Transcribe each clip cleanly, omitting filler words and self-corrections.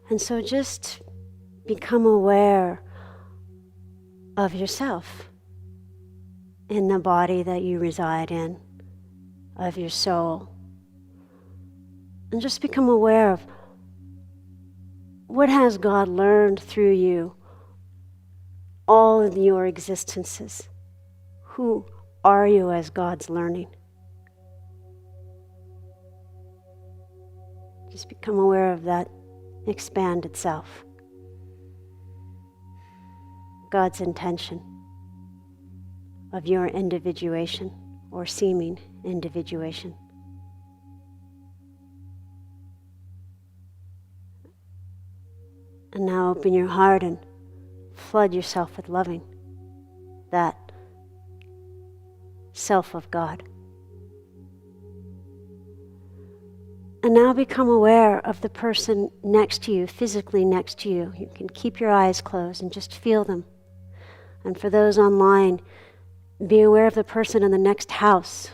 And so just become aware of yourself in the body that you reside in, of your soul. And just become aware of what has God learned through you, all of your existences. Who are you as God's learning? Just become aware of that expanded self. God's intention of your individuation or seeming individuation. And now open your heart and flood yourself with loving that self of God. And now become aware of the person next to you, physically next to you. You can keep your eyes closed and just feel them. And for those online, be aware of the person in the next house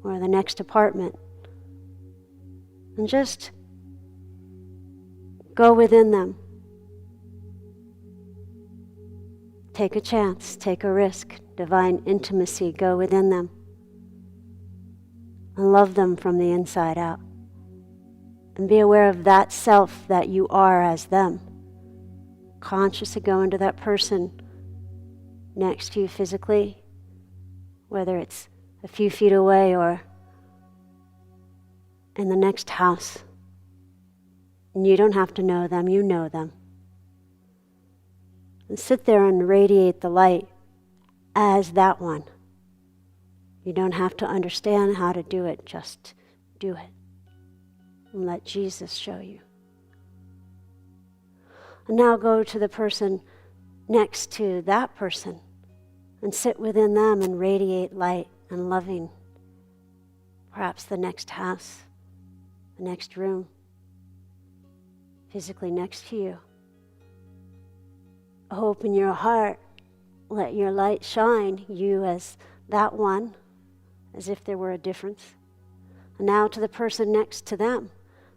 or the next apartment. And just go within them. Take a chance, take a risk, divine intimacy, go within them. And love them from the inside out. And be aware of that self that you are as them. Conscious of going to that person next to you physically, whether it's a few feet away or in the next house. And you don't have to know them, you know them. And sit there and radiate the light as that one. You don't have to understand how to do it, just do it. And let Jesus show you. And now go to the person next to that person and sit within them and radiate light and loving. Perhaps the next house, the next room, physically next to you. Open your heart, let your light shine, you as that one, as if there were a difference. And now to the person next to them,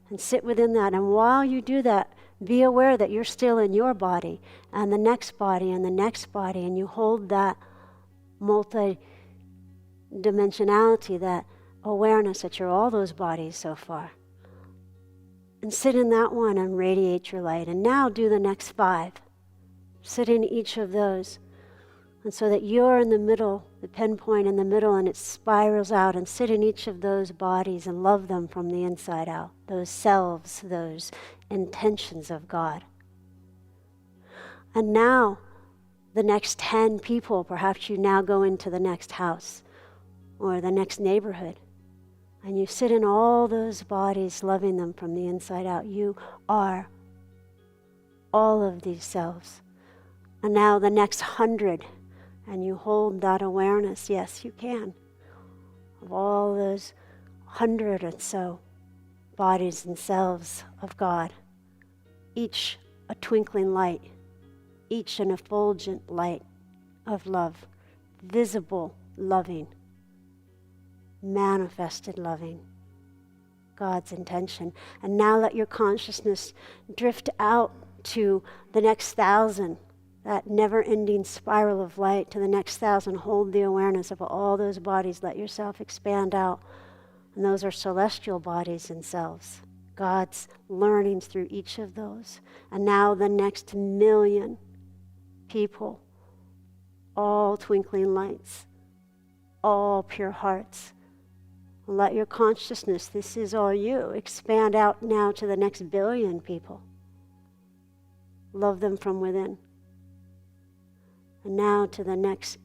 and sit within that. And while you do that, be aware that you're still in your body, and the next body, and the next body, and you hold that multi-dimensionality, that awareness that you're all those bodies so far. And sit in that one and radiate your light. And now do the next 5. Sit in each of those. And so that you're in the middle, the pinpoint in the middle, and it spirals out, and sit in each of those bodies and love them from the inside out. Those selves, those intentions of God. And now, the next 10 people, perhaps you now go into the next house or the next neighborhood. And you sit in all those bodies, loving them from the inside out. You are all of these selves. And now the next 100, and you hold that awareness, yes, you can, of all those 100 or so bodies and selves of God, each a twinkling light, each an effulgent light of love, visible loving, manifested loving, God's intention. And now let your consciousness drift out to the next 1,000, that never-ending spiral of light to the next 1,000. Hold the awareness of all those bodies. Let yourself expand out. And those are celestial bodies and selves. God's learnings through each of those. And now the next 1,000,000 people, all twinkling lights, all pure hearts. Let your consciousness, this is all you, expand out now to the next 1,000,000,000 people. Love them from within. And now to the next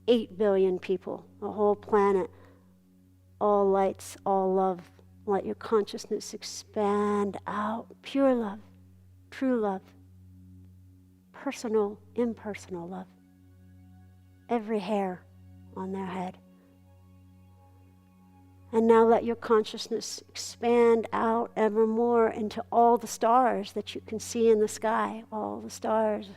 8 billion people, the whole planet, all lights, all love. Let your consciousness expand out. Pure love, true love, personal, impersonal love. Every hair on their head. And now let your consciousness expand out ever more into all the stars that you can see in the sky, all the stars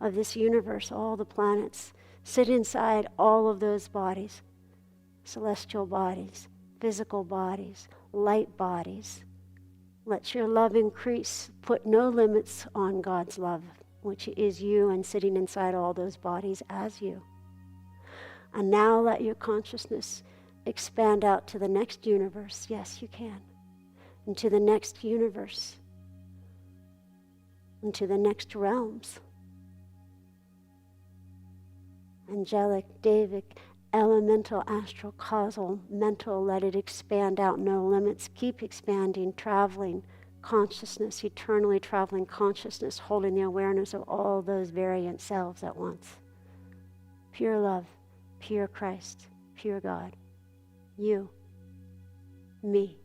of this universe, all the planets. Sit inside all of those bodies, celestial bodies, physical bodies, light bodies, Let your love increase. Put no limits on God's love, which is you and sitting inside all those bodies as you. And now let your consciousness expand out to the next universe. Yes, you can. Into the next universe. Into the next realms. Angelic, Davic, elemental, astral, causal, mental, let it expand out, no limits. Keep expanding, traveling, consciousness, eternally traveling consciousness, holding the awareness of all those variant selves at once. Pure love, pure Christ, pure God. You, me,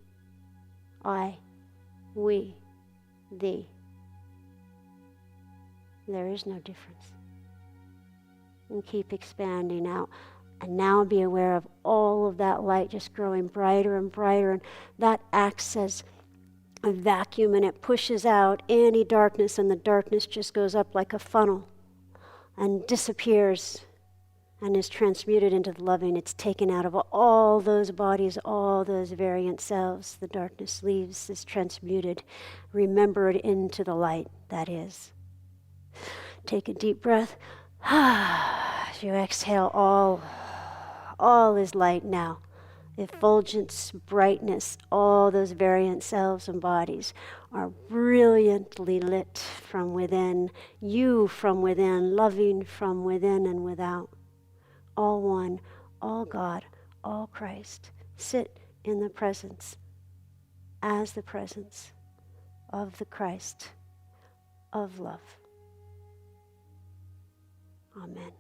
I, we, thee. There is no difference. And keep expanding out. And now be aware of all of that light just growing brighter and brighter. And that acts as a vacuum, and it pushes out any darkness, and the darkness just goes up like a funnel and disappears and is transmuted into the loving. It's taken out of all those bodies, all those variant selves. The darkness leaves, is transmuted, remembered into the light that is. Take a deep breath. As you exhale, all is light now. Effulgence, brightness, all those variant selves and bodies are brilliantly lit from within. You from within, loving from within and without. All one, all God, all Christ. Sit in the presence, as the presence of the Christ of love. Amen.